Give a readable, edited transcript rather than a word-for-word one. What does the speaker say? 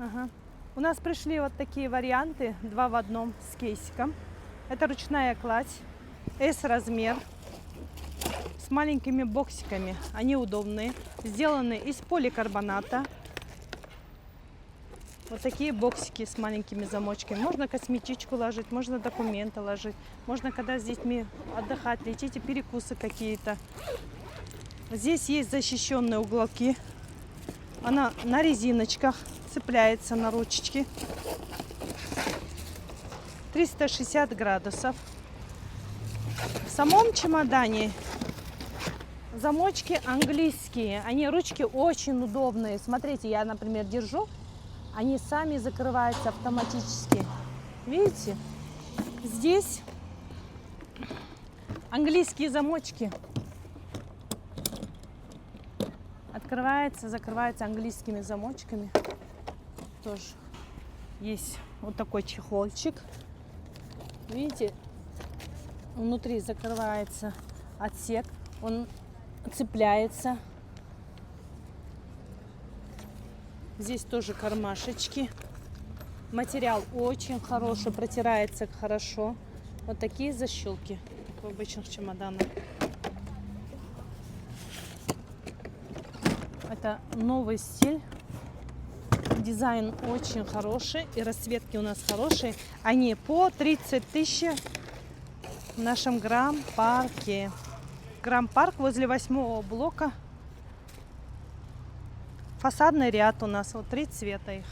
Ага. У нас пришли вот такие варианты, 2 в одном с кейсиком. Это ручная кладь, S-размер, с маленькими боксиками. Они удобные, сделаны из поликарбоната. Вот такие боксики с маленькими замочками. Можно косметичку ложить, можно документы ложить. Можно, когда с детьми отдыхать, летите, перекусы какие-то. Здесь есть защищенные уголки. Она на резиночках цепляется на ручечки. 360 градусов. В самом чемодане замочки английские. Они, ручки очень удобные. Смотрите, я, например, держу. Они сами закрываются автоматически. Видите? Здесь английские замочки. Открывается, закрывается английскими замочками. Тоже есть вот такой чехольчик. Видите? Внутри закрывается отсек. Он цепляется. Здесь тоже кармашечки. Материал очень хороший, протирается хорошо. Вот такие защелки в обычных чемоданах. Это новый стиль. Дизайн очень хороший. И расцветки у нас хорошие. Они по 30 000 в нашем Грам-парке. Грам-парк возле 8-го блока. Фасадный ряд у нас. Вот 3 цвета их.